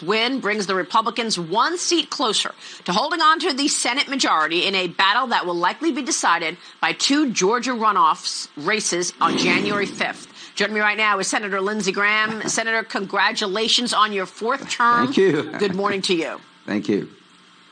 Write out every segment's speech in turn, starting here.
win brings the Republicans one seat closer to holding on to the Senate majority in a battle that will likely be decided by two Georgia runoffs races on January 5th. Joining me right now is Senator Lindsey Graham. Senator, congratulations on your fourth term. Thank you. Good morning to you. Thank you.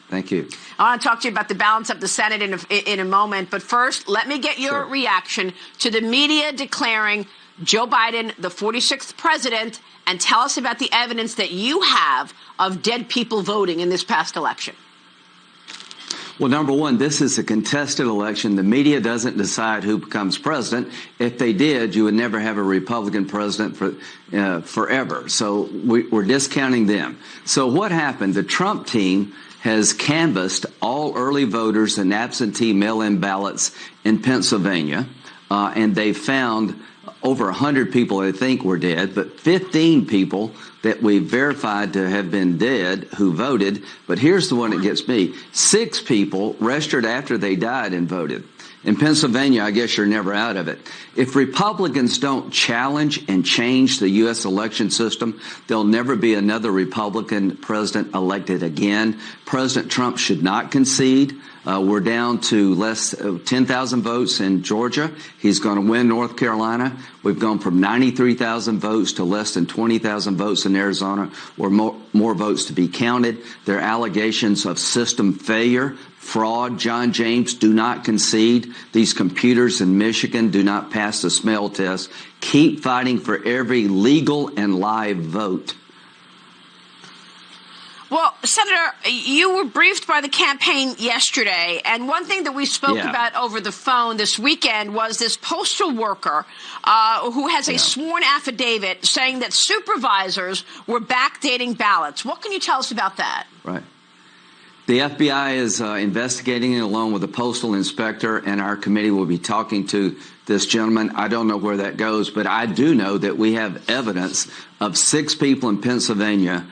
Thank you. I want to talk to you about the balance of the Senate in a moment. But first, let me get your reaction to the media declaring Joe Biden the 46th president, and tell us about the evidence that you have of dead people voting in this past election. Well, number one, this is a contested election. The media doesn't decide who becomes president. If they did, you would never have a Republican president for forever. So we're discounting them. So what happened? The Trump team has canvassed all early voters and absentee mail-in ballots in Pennsylvania, and they found over 100 people they think were dead, but 15 people that we verified to have been dead who voted. But here's the one that gets me. 6 people registered after they died and voted. In Pennsylvania, I guess you're never out of it. If Republicans don't challenge and change the U.S. election system, there'll never be another Republican president elected again. President Trump should not concede. We're down to less 10,000 votes in Georgia. He's going to win North Carolina. We've gone from 93,000 votes to less than 20,000 votes in Arizona, or more votes to be counted. There are allegations of system failure, fraud. John James, do not concede. These computers in Michigan do not pass the smell test. Keep fighting for every legal and live vote. Well, Senator, you were briefed by the campaign yesterday, and one thing that we spoke about over the phone this weekend was this postal worker who has a sworn affidavit saying that supervisors were backdating ballots. What can you tell us about that? Right. The FBI is investigating it along with the postal inspector, and our committee will be talking to this gentleman. I don't know where that goes, but I do know that we have evidence of 6 people in Pennsylvania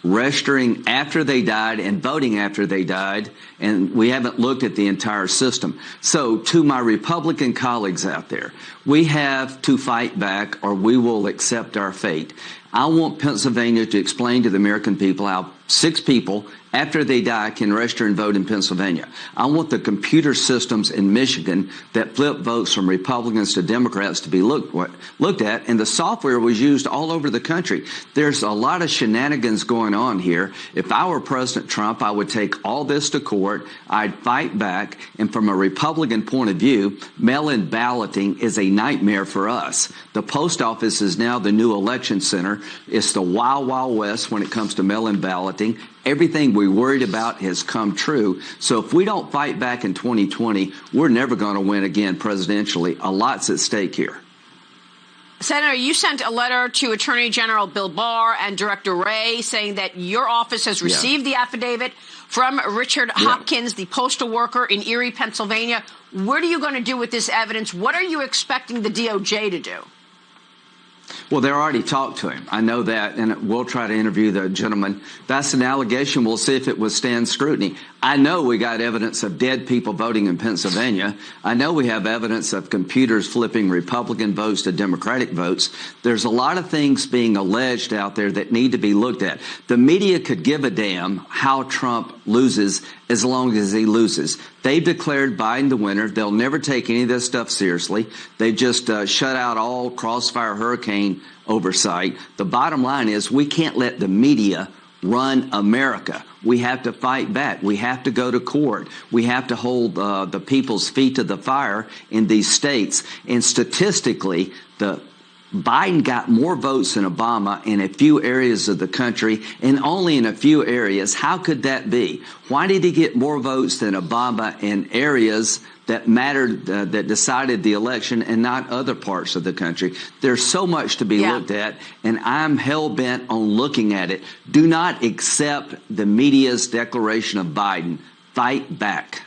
registering after they died and voting after they died, and we haven't looked at the entire system. So to my Republican colleagues out there, we have to fight back or we will accept our fate. I want Pennsylvania to explain to the American people how 6 people after they die can register and vote in Pennsylvania. I want the computer systems in Michigan that flip votes from Republicans to Democrats to be looked at, and the software was used all over the country. There's a lot of shenanigans going on here. If I were President Trump, I would take all this to court. I'd fight back, and from a Republican point of view, mail-in balloting is a nightmare for us. The post office is now the new election center. It's the wild, wild west when it comes to mail-in balloting. Everything we worried about has come true. So if we don't fight back in 2020, we're never going to win again presidentially. A lot's at stake here. Senator, you sent a letter to Attorney General Bill Barr and Director Wray saying that your office has received the affidavit from Richard Hopkins, the postal worker in Erie, Pennsylvania. What are you going to do with this evidence? What are you expecting the DOJ to do? Well, they already talked to him. I know that, and we'll try to interview the gentleman. That's an allegation. We'll see if it withstands scrutiny. I know we got evidence of dead people voting in Pennsylvania. I know we have evidence of computers flipping Republican votes to Democratic votes. There's a lot of things being alleged out there that need to be looked at. The media could give a damn how Trump loses as long as he loses. They've declared Biden the winner. They'll never take any of this stuff seriously. They've just shut out all crossfire hurricane oversight. The bottom line is we can't let the media run America. We have to fight back. We have to go to court. We have to hold the people's feet to the fire in these states. And statistically, Biden got more votes than Obama in a few areas of the country, and only in a few areas. How could that be? Why did he get more votes than Obama in areas that mattered, that decided the election, and not other parts of the country? There's so much to be looked at, and I'm hell-bent on looking at it. Do not accept the media's declaration of Biden. Fight back.